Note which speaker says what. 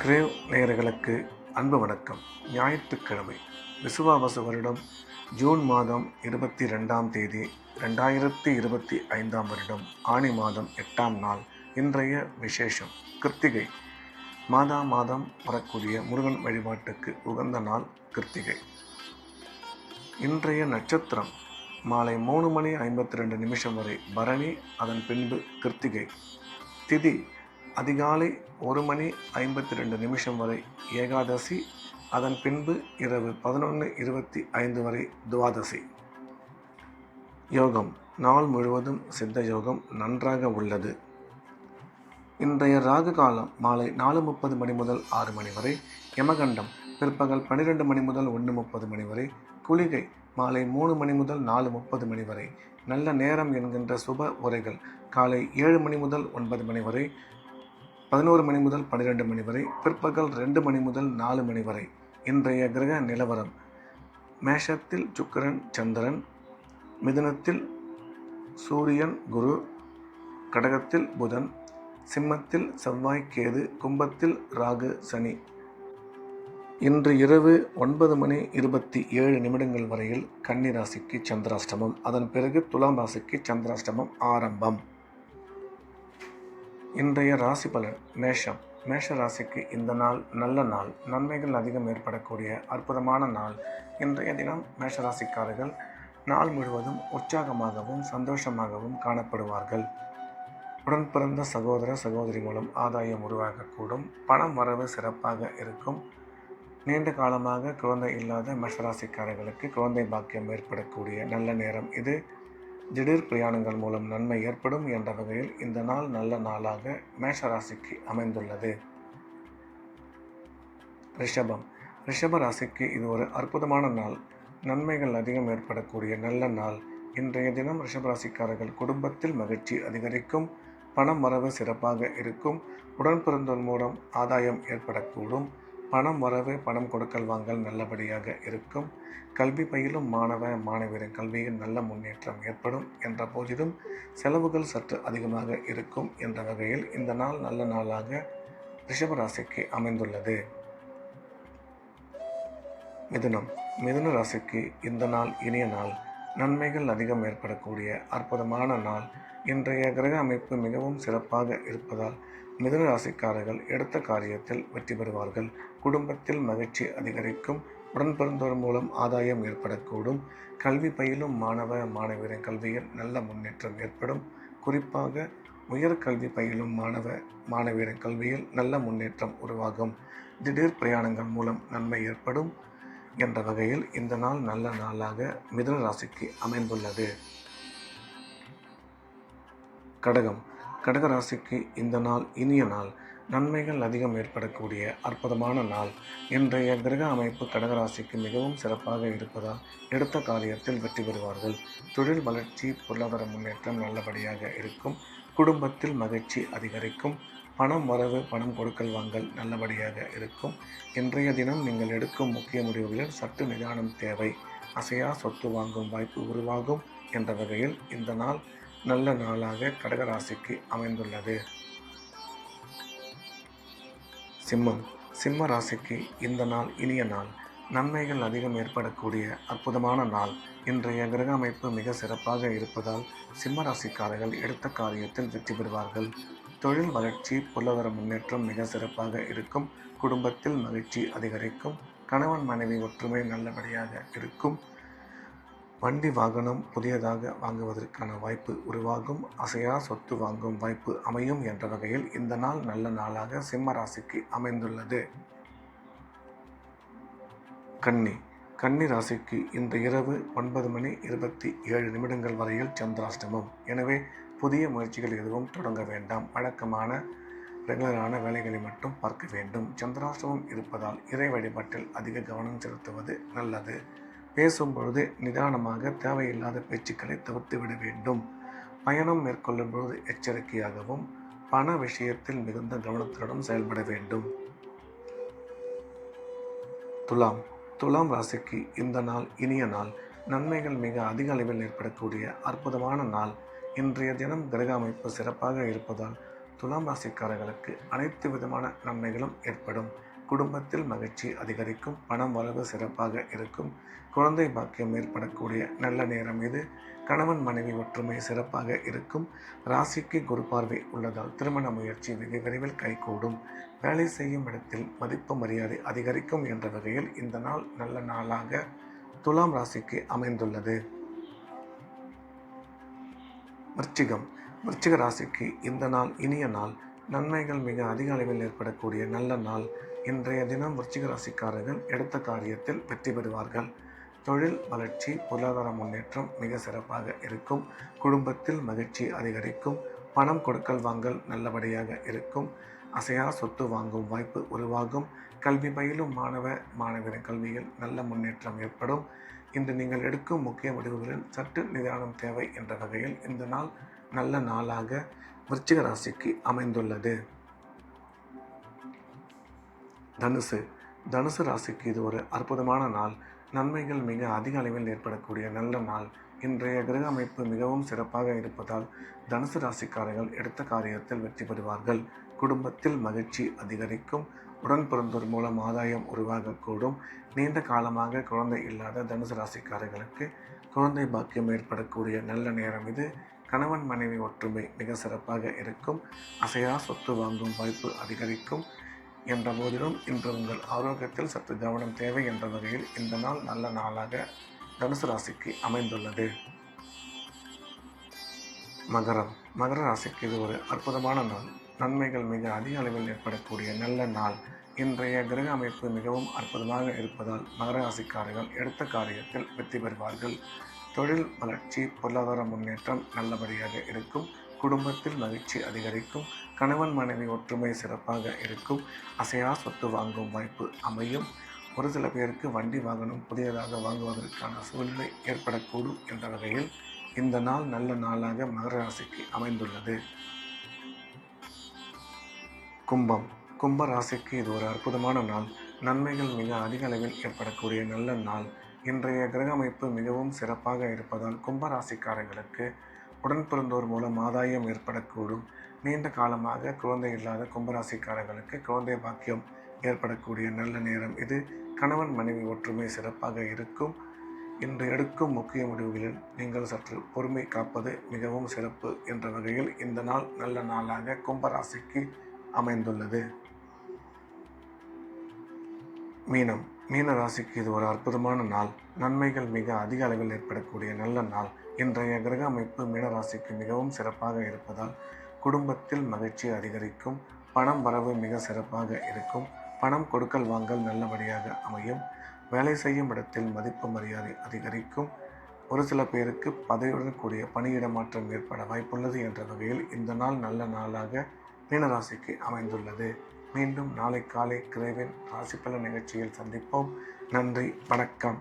Speaker 1: Grave நேயர்களுக்கு அன்பு வணக்கம். ஞாயிற்றுக்கிழமை விசுவாவசு வருடம் ஜூன் மாதம் 22ஆம் தேதி 2025ஆம் வருடம் ஆனி மாதம் 8ஆம் நாள். இன்றைய விசேஷம் கிருத்திகை. மாதம் வரக்கூடிய முருகன் வழிபாட்டுக்கு உகந்த நாள் கிருத்திகை. இன்றைய நட்சத்திரம் மாலை 3:52 வரை பரணி, அதன் பின்பு கிருத்திகை. திதி அதிகாலை 1:52 வரை ஏகாதசி, அதன் பின்பு இரவு 11:25 வரை துவாதசி. யோகம் நாள் முழுவதும் சித்த யோகம் நன்றாக உள்ளது. இன்றைய ராகு காலம் மாலை 4:30 மணி முதல் 6 மணி வரை, யமகண்டம் பிற்பகல் 12 மணி முதல் 1:30 மணி வரை, குளிகை மாலை 3 மணி முதல் 4:30 மணி வரை. நல்ல நேரம் என்கின்ற சுப உரைகள் காலை 7 மணி முதல் 9 மணி வரை, 11 மணி முதல் 12 மணி வரை, பிற்பகல் 2 மணி முதல் 4 மணி வரை. இன்றைய கிரக நிலவரம்: மேஷத்தில் சுக்கிரன் சந்திரன், மிதுனத்தில் சூரியன் குரு, கடகத்தில் புதன், சிம்மத்தில் செவ்வாய் கேது, கும்பத்தில் ராகு சனி. இன்று இரவு 9:27 வரையில் கன்னி ராசிக்கு சந்திராஷ்டமம். அதன் பிறகு துலாம் ராசிக்கு சந்திராஷ்டமம் ஆரம்பம். இன்றைய ராசி பலன்: மேஷம். மேஷ ராசிக்கு இந்த நாள் நல்ல நாள், நன்மைகள் அதிகம் ஏற்படக்கூடிய அற்புதமான நாள். இன்றைய தினம் மேஷராசிக்காரர்கள் நாள் முழுவதும் உற்சாகமாகவும் சந்தோஷமாகவும் காணப்படுவார்கள். உடன் பிறந்த சகோதர சகோதரி மூலம் ஆதாயம் உருவாகக்கூடும். பணம் வரவு சிறப்பாக இருக்கும். நீண்ட காலமாக குழந்தை இல்லாத மேஷராசிக்காரர்களுக்கு குழந்தை பாக்கியம் ஏற்படக்கூடிய நல்ல நேரம் இது. திடீர் பிரயாணங்கள் மூலம் நன்மை ஏற்படும் என்ற வகையில் இந்த நாள் நல்ல நாளாக மேஷராசிக்கு அமைந்துள்ளது. ரிஷபம். ரிஷப ராசிக்கு இது ஒரு அற்புதமான நாள், நன்மைகள் அதிகம் ஏற்படக்கூடிய நல்ல நாள். இன்றைய தினம் ரிஷபராசிக்காரர்கள் குடும்பத்தில் மகிழ்ச்சி அதிகரிக்கும். பணம் வரவு சிறப்பாக இருக்கும். உடன் பிறந்தோர் மூலம் ஆதாயம் ஏற்படக்கூடும். பணம் வரவு, பணம் கொடுக்கல் வாங்கல் நல்லபடியாக இருக்கும். கல்வி பயிலும் மாணவ மாணவியரின் கல்வியில் நல்ல முன்னேற்றம் ஏற்படும் என்ற போதிலும் செலவுகள் சற்று அதிகமாக இருக்கும் என்ற வகையில் இந்த நாள் நல்ல நாளாக ரிஷபராசிக்கு அமைந்துள்ளது. மிதுனம். மிதுன ராசிக்கு இந்த நாள் இனிய நாள், நன்மைகள் அதிகம் ஏற்படக்கூடிய அற்புதமான நாள். இன்றைய கிரக அமைப்பு மிகவும் சிறப்பாக இருப்பதால் மிதுன ராசிக்காரர்கள் எடுத்த காரியத்தில் வெற்றி பெறுவார்கள். குடும்பத்தில் மகிழ்ச்சி அதிகரிக்கும். உடன் பிறந்தோர் மூலம் ஆதாயம் ஏற்படக்கூடும். கல்வி பயிலும் மாணவ மாணவியரின் கல்வியில் நல்ல முன்னேற்றம் ஏற்படும். குறிப்பாக உயர் கல்வி பயிலும் மாணவ மாணவியரின் கல்வியில் நல்ல முன்னேற்றம் உருவாகும். திடீர் பிரயாணங்கள் மூலம் நன்மை ஏற்படும் என்ற வகையில் இந்த நாள் நல்ல நாளாக மிதுன ராசிக்கு அமைந்துள்ளது. கடகம். கடக ராசிக்கு இந்த நாள் இனிய நாள், நன்மைகள் அதிகம் ஏற்படக்கூடிய அற்புதமான நாள். இன்றைய கிரக அமைப்பு கடகராசிக்கு மிகவும் சிறப்பாக இருப்பதால் எடுத்த காரியத்தில் வெற்றி பெறுவார்கள். தொழில் வளர்ச்சி, பொருளாதார முன்னேற்றம் நல்லபடியாக இருக்கும். குடும்பத்தில் மகிழ்ச்சி அதிகரிக்கும். பணம் வரவு, பணம் கொடுக்கல் வாங்கல் நல்லபடியாக இருக்கும். இன்றைய தினம் நீங்கள் எடுக்கும் முக்கிய முடிவுகளில் சற்று நிதானம் தேவை. அசையா சொத்து வாங்கும் வாய்ப்பு உருவாகும் என்ற வகையில் இந்த நாள் நல்ல நாளாக கடகராசிக்கு அமைந்துள்ளது. சிம்மம். சிம்ம ராசிக்கு இந்த நாள் இனிய நாள், நன்மைகள் அதிகம் ஏற்படக்கூடிய அற்புதமான நாள். இன்றைய கிரக அமைப்பு மிக சிறப்பாக இருப்பதால் சிம்ம ராசிக்காரர்கள் எடுத்த காரியத்தில் வெற்றி பெறுவார்கள். தொழில் வளர்ச்சி, பொருளாதார முன்னேற்றம் மிக சிறப்பாக இருக்கும். குடும்பத்தில் மகிழ்ச்சி அதிகரிக்கும். கணவன் மனைவி ஒற்றுமை நல்லபடியாக இருக்கும். வண்டி வாகனம் புதியதாக வாங்குவதற்கான வாய்ப்பு உருவாகும். அசையா சொத்து வாங்கும் வாய்ப்பு அமையும் என்ற வகையில் இந்த நாள் நல்ல நாளாக சிம்ம ராசிக்கு அமைந்துள்ளது. கன்னி. கன்னி ராசிக்கு இன்று இரவு 9:27 வரையில் சந்திராஷ்டமம். எனவே புதிய முயற்சிகள் எதுவும் தொடங்க வேண்டாம். வழக்கமான ரெகுலரான வேலைகளை மட்டும் பார்க்க வேண்டும். சந்திராஷ்டமம் இருப்பதால் இறை வழிபாட்டில் அதிக கவனம் செலுத்துவது நல்லது. பேசும்பொழுது நிதானமாக தேவையில்லாத பேச்சுக்களை தவிர்த்துவிட வேண்டும். பயணம் மேற்கொள்ளும் பொழுது எச்சரிக்கையாகவும் பண விஷயத்தில் மிகுந்த கவனத்துடன் செயல்பட வேண்டும். துலாம். துலாம் ராசிக்கு இந்த நாள் இனிய நாள், நன்மைகள் மிக அதிக அளவில் ஏற்படக்கூடிய அற்புதமான நாள். இன்றைய தினம் கிரக அமைப்பு சிறப்பாக இருப்பதால் துலாம் ராசிக்காரர்களுக்கு அனைத்து விதமான நன்மைகளும் ஏற்படும். குடும்பத்தில் மகிழ்ச்சி அதிகரிக்கும். பணம் வரவு சிறப்பாக இருக்கும். குழந்தை பாக்கியம் ஏற்படக்கூடிய நல்ல நேரம் இது. கணவன் மனைவி ஒற்றுமை சிறப்பாக இருக்கும். ராசிக்கு குரு பார்வை உள்ளதால் திருமண முயற்சி வெகு விரைவில் கைகூடும். வேலை செய்யும் இடத்தில் மதிப்பு மரியாதை அதிகரிக்கும் என்ற வகையில் இந்த நாள் நல்ல நாளாக துலாம் ராசிக்கு அமைந்துள்ளது. விருச்சிக ராசிக்கு இந்த நாள் இனிய நாள். நன்மைகள் மிக அதிக அளவில் ஏற்படக்கூடிய நல்ல நாள். இன்றைய தினம் விருச்சிக ராசிக்காரர்கள் எடுத்த காரியத்தில் வெற்றி பெறுவார்கள். தொழில் வளர்ச்சி, பொருளாதார முன்னேற்றம் மிக சிறப்பாக இருக்கும். குடும்பத்தில் மகிழ்ச்சி அதிகரிக்கும். பணம் கொடுக்கல் வாங்கல் நல்லபடியாக இருக்கும். அசையா சொத்து வாங்கும் வாய்ப்பு உருவாகும். கல்வி பயிலும் மாணவரின் கல்வியில் நல்ல முன்னேற்றம் ஏற்படும். இன்று நீங்கள் எடுக்கும் முக்கிய முடிவுகளில் சற்று நிதானம் தேவை என்ற வகையில் இந்த நாள் நல்ல நாளாக விருச்சிக ராசிக்கு அமைந்துள்ளது. தனுசு ராசிக்கு இது ஒரு அற்புதமான நாள். நன்மைகள் மிக அதிக அளவில் ஏற்படக்கூடிய நல்ல நாள். இன்றைய கிரக அமைப்பு மிகவும் சிறப்பாக இருப்பதால் தனுசு ராசிக்காரர்கள் எடுத்த காரியத்தில் வெற்றி பெறுவார்கள். குடும்பத்தில் மகிழ்ச்சி அதிகரிக்கும். உடன் பிறந்தோர் மூலம் ஆதாயம் உருவாகக்கூடும். நீண்ட காலமாக குழந்தை இல்லாத தனுசு ராசிக்காரர்களுக்கு குழந்தை பாக்கியம் ஏற்படக்கூடிய நல்ல நேரம் இது. கணவன் மனைவி ஒற்றுமை மிக சிறப்பாக இருக்கும். அசையா சொத்து வாங்கும் வாய்ப்பு அதிகரிக்கும். என்ற போதிலும் இன்று உங்கள் ஆரோக்கியத்தில் சற்று கவனம் தேவை என்ற வகையில் இந்த நாள் நல்ல நாளாக தனுசு ராசிக்கு அமைந்துள்ளது. மகர ராசிக்கு இது ஒரு அற்புதமான நாள். நன்மைகள் மிக அதிக அளவில் ஏற்படக்கூடிய நல்ல நாள். இன்றைய கிரக அமைப்பு மிகவும் அற்புதமாக இருப்பதால் மகர ராசிக்காரர்கள் எடுத்த காரியத்தில் வெற்றி பெறுவார்கள். தொழில் வளர்ச்சி, பொருளாதார முன்னேற்றம் நல்லபடியாக இருக்கும். குடும்பத்தில் மகிழ்ச்சி அதிகரிக்கும். கணவன் மனைவி ஒற்றுமை சிறப்பாக இருக்கும். அசையா சொத்து வாங்கும் வாய்ப்பு அமையும். ஒரு சில பேருக்கு வண்டி வாகனம் புதியதாக வாங்குவதற்கான சூழ்நிலை ஏற்படக்கூடும் என்ற வகையில் இந்த நாள் நல்ல நாளாக மகர ராசிக்கு அமைந்துள்ளது. கும்ப ராசிக்கு இது ஒரு அற்புதமான நாள். நன்மைகள் மிக அதிக அளவில் ஏற்படக்கூடிய நல்ல நாள். இன்றைய கிரக அமைப்பு மிகவும் சிறப்பாக இருப்பதால் கும்ப ராசிக்காரர்களுக்கு உடன் பிறந்தோர் மூலம் ஆதாயம் ஏற்படக்கூடும். நீண்ட காலமாக குழந்தை இல்லாத கும்பராசிக்காரர்களுக்கு குழந்தை பாக்கியம் ஏற்படக்கூடிய நல்ல நேரம் இது. கணவன் மனைவி ஒற்றுமை சிறப்பாக இருக்கும். இன்று எடுக்கும் முக்கிய முடிவுகளில் நீங்கள் சற்று பொறுமை காப்பது மிகவும் சிறப்பு என்ற வகையில் இந்த நாள் நல்ல நாளாக கும்பராசிக்கு அமைந்துள்ளது. மீன ராசிக்கு இது ஒரு அற்புதமான நாள். நன்மைகள் மிக அதிக அளவில் ஏற்படக்கூடிய நல்ல நாள். இன்றைய கிரக அமைப்பு மீனராசிக்கு மிகவும் சிறப்பாக இருப்பதால் குடும்பத்தில் மகிழ்ச்சி அதிகரிக்கும். பணம் வரவு மிக சிறப்பாக இருக்கும். பணம் கொடுக்கல் வாங்கல் நல்லபடியாக அமையும். வேலை செய்யும் இடத்தில் மதிப்பு மரியாதை அதிகரிக்கும். ஒரு சில பேருக்கு பதவியுடன் கூடிய பணியிட மாற்றம் ஏற்பட வாய்ப்புள்ளது என்ற வகையில் இந்த நாள் நல்ல நாளாக மீனராசிக்கு அமைந்துள்ளது. மீண்டும் நாளை காலை கிரேவின் ராசி பலன் நிகழ்ச்சியில் சந்திப்போம். நன்றி, வணக்கம்.